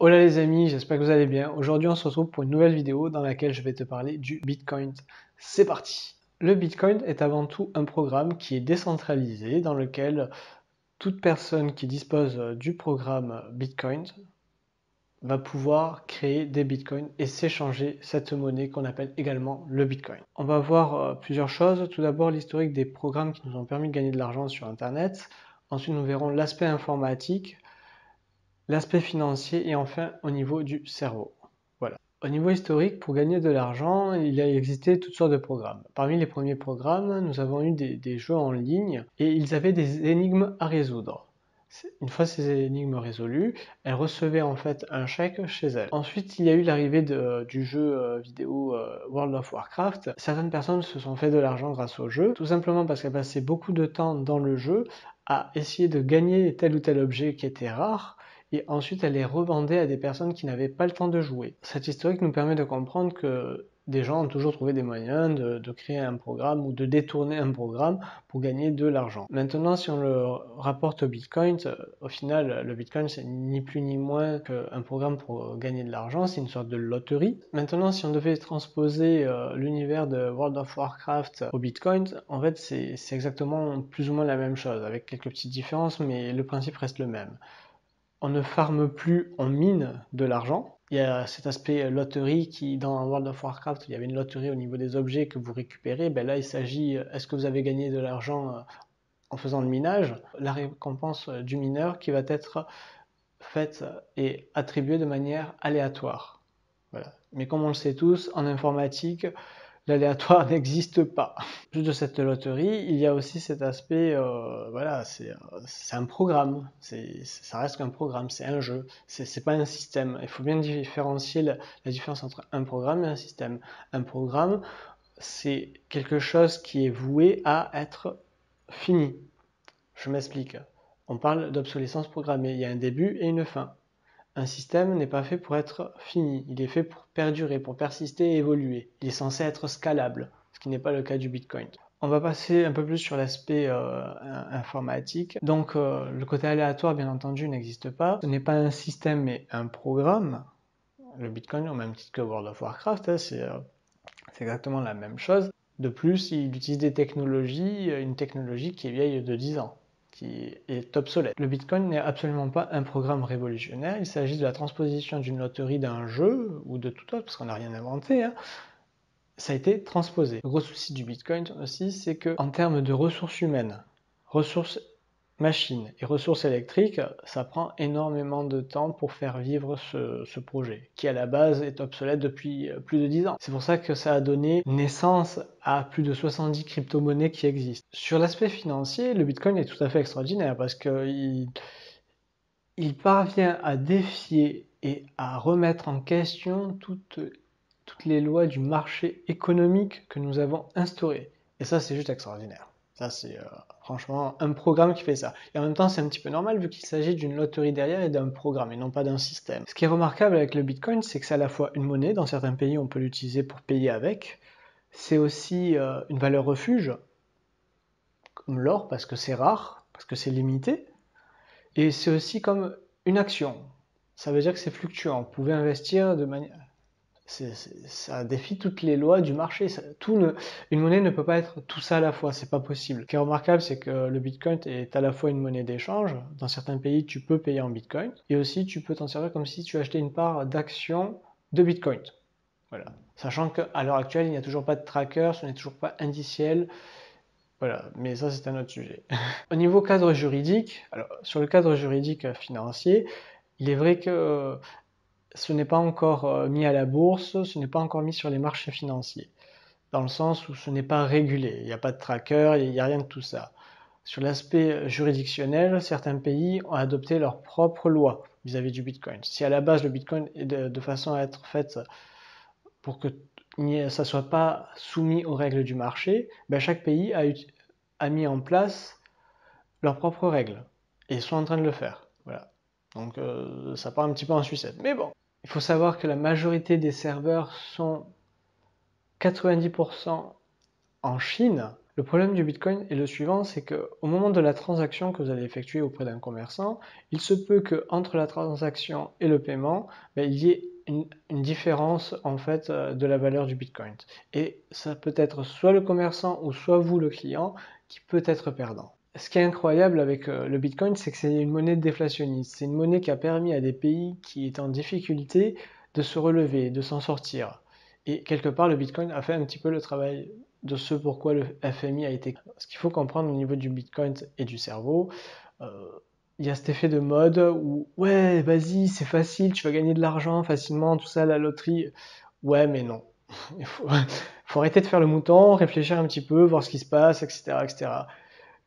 Hola les amis, j'espère que vous allez bien. Aujourd'hui on se retrouve pour une nouvelle vidéo dans laquelle je vais te parler du Bitcoin. C'est parti! Le Bitcoin est avant tout un programme qui est décentralisé dans lequel toute personne qui dispose du programme Bitcoin va pouvoir créer des Bitcoins et s'échanger cette monnaie qu'on appelle également le Bitcoin. On va voir plusieurs choses. Tout d'abord l'historique des programmes qui nous ont permis de gagner de l'argent sur Internet. Ensuite nous verrons l'aspect informatique, l'aspect financier et enfin au niveau du cerveau. Voilà. Au niveau historique, pour gagner de l'argent, il a existé toutes sortes de programmes. Parmi les premiers programmes, nous avons eu des jeux en ligne et ils avaient des énigmes à résoudre. Une fois ces énigmes résolues, elles recevaient en fait un chèque chez elles. Ensuite, il y a eu l'arrivée du jeu vidéo World of Warcraft. Certaines personnes se sont fait de l'argent grâce au jeu, tout simplement parce qu'elles passaient beaucoup de temps dans le jeu à essayer de gagner tel ou tel objet qui était rare, et ensuite elle les revendait à des personnes qui n'avaient pas le temps de jouer. Cette historique nous permet de comprendre que des gens ont toujours trouvé des moyens de créer un programme ou de détourner un programme pour gagner de l'argent. Maintenant, si on le rapporte au Bitcoin, au final, le Bitcoin, c'est ni plus ni moins qu'un programme pour gagner de l'argent, c'est une sorte de loterie. Maintenant, si on devait transposer l'univers de World of Warcraft au Bitcoin, en fait, c'est exactement plus ou moins la même chose, avec quelques petites différences, mais le principe reste le même. On ne farme plus, on mine de l'argent. Il y a cet aspect loterie qui, dans World of Warcraft, il y avait une loterie au niveau des objets que vous récupérez. Ben là, il s'agit, est-ce que vous avez gagné de l'argent en faisant le minage? La récompense du mineur qui va être faite et attribuée de manière aléatoire. Voilà. Mais comme on le sait tous, en informatique, l'aléatoire n'existe pas. Plus de cette loterie, il y a aussi cet aspect, voilà, c'est un programme, ça reste qu'un programme, c'est un jeu, c'est pas un système. Il faut bien différencier la différence entre un programme et un système. Un programme, c'est quelque chose qui est voué à être fini. Je m'explique. On parle d'obsolescence programmée, il y a un début et une fin. Un système n'est pas fait pour être fini, il est fait pour perdurer, pour persister et évoluer. Il est censé être scalable, ce qui n'est pas le cas du Bitcoin. On va passer un peu plus sur l'aspect informatique. Donc le côté aléatoire, bien entendu, n'existe pas. Ce n'est pas un système, mais un programme. Le Bitcoin, au même titre que World of Warcraft, hein, c'est exactement la même chose. De plus, il utilise des technologies, une technologie qui est vieille de 10 ans, qui est obsolète. Le Bitcoin n'est absolument pas un programme révolutionnaire, il s'agit de la transposition d'une loterie d'un jeu, ou de tout autre, parce qu'on n'a rien inventé, hein. Ça a été transposé. Le gros souci du Bitcoin aussi, c'est que en termes de ressources humaines, ressources machines et ressources électriques, ça prend énormément de temps pour faire vivre ce projet, qui à la base est obsolète depuis plus de 10 ans. C'est pour ça que ça a donné naissance à plus de 70 crypto-monnaies qui existent. Sur l'aspect financier, le Bitcoin est tout à fait extraordinaire parce qu'il parvient à défier et à remettre en question toutes les lois du marché économique que nous avons instaurées. Et ça, c'est juste extraordinaire. Ça, c'est franchement un programme qui fait ça. Et en même temps, c'est un petit peu normal vu qu'il s'agit d'une loterie derrière et d'un programme et non pas d'un système. Ce qui est remarquable avec le Bitcoin, c'est que c'est à la fois une monnaie. Dans certains pays, on peut l'utiliser pour payer avec. C'est aussi une valeur refuge, comme l'or, parce que c'est rare, parce que c'est limité. Et c'est aussi comme une action. Ça veut dire que c'est fluctuant. Vous pouvez investir de manière... ça défie toutes les lois du marché. Une monnaie ne peut pas être tout ça à la fois, c'est pas possible. Ce qui est remarquable, c'est que le Bitcoin est à la fois une monnaie d'échange. Dans certains pays, tu peux payer en Bitcoin. Et aussi, tu peux t'en servir comme si tu achetais une part d'action de Bitcoin. Voilà. Sachant qu'à l'heure actuelle, il n'y a toujours pas de tracker, ce n'est toujours pas indiciel. Voilà, mais ça c'est un autre sujet. Au niveau cadre juridique, alors sur le cadre juridique financier, il est vrai que ce n'est pas encore mis à la bourse, ce n'est pas encore mis sur les marchés financiers, dans le sens où ce n'est pas régulé, il n'y a pas de tracker, il n'y a rien de tout ça. Sur l'aspect juridictionnel, certains pays ont adopté leurs propres lois vis-à-vis du Bitcoin. Si à la base le Bitcoin est de façon à être faite pour que ça ne soit pas soumis aux règles du marché, ben chaque pays a mis en place leurs propres règles. Et ils sont en train de le faire. Voilà. Donc ça part un petit peu en sucette. Mais bon, il faut savoir que la majorité des serveurs sont 90% en Chine. Le problème du Bitcoin est le suivant, c'est qu'au moment de la transaction que vous allez effectuer auprès d'un commerçant, il se peut que entre la transaction et le paiement, il y ait une différence en fait de la valeur du Bitcoin. Et ça peut être soit le commerçant ou soit vous, le client, qui peut être perdant. Ce qui est incroyable avec le Bitcoin, c'est que c'est une monnaie déflationniste. C'est une monnaie qui a permis à des pays qui étaient en difficulté de se relever, de s'en sortir. Et quelque part, le Bitcoin a fait un petit peu le travail de ce pourquoi le FMI a été. Ce qu'il faut comprendre au niveau du Bitcoin et du cerveau, euh, il y a cet effet de mode où ouais, vas-y, c'est facile, tu vas gagner de l'argent facilement, tout ça, la loterie. Ouais, mais non. Il faut arrêter de faire le mouton, réfléchir un petit peu, voir ce qui se passe, etc., etc.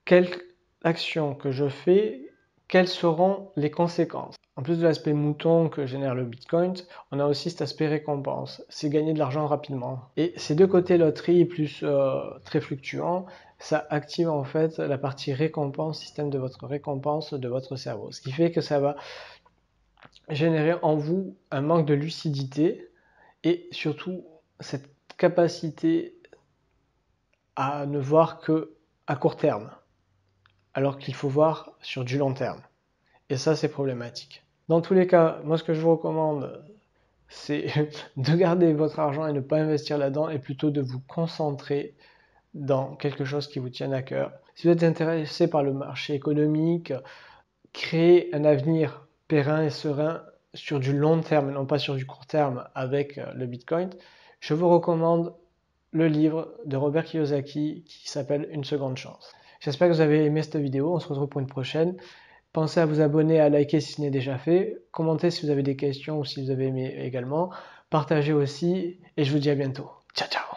Quelle action que je fais, quelles seront les conséquences? En plus de l'aspect mouton que génère le Bitcoin, on a aussi cet aspect récompense. C'est gagner de l'argent rapidement. Et ces deux côtés loterie plus très fluctuants, ça active en fait la partie récompense, système de votre récompense de votre cerveau. Ce qui fait que ça va générer en vous un manque de lucidité et surtout cette capacité à ne voir que à court terme, alors qu'il faut voir sur du long terme. Et ça, c'est problématique. Dans tous les cas, moi, ce que je vous recommande, c'est de garder votre argent et ne pas investir là-dedans, et plutôt de vous concentrer dans quelque chose qui vous tienne à cœur. Si vous êtes intéressé par le marché économique, créer un avenir périn et serein sur du long terme, non pas sur du court terme avec le Bitcoin, je vous recommande le livre de Robert Kiyosaki qui s'appelle Une seconde chance. J'espère que vous avez aimé cette vidéo, on se retrouve pour une prochaine. Pensez à vous abonner, à liker si ce n'est déjà fait, commentez si vous avez des questions ou si vous avez aimé également, partagez aussi et je vous dis à bientôt. Ciao ciao.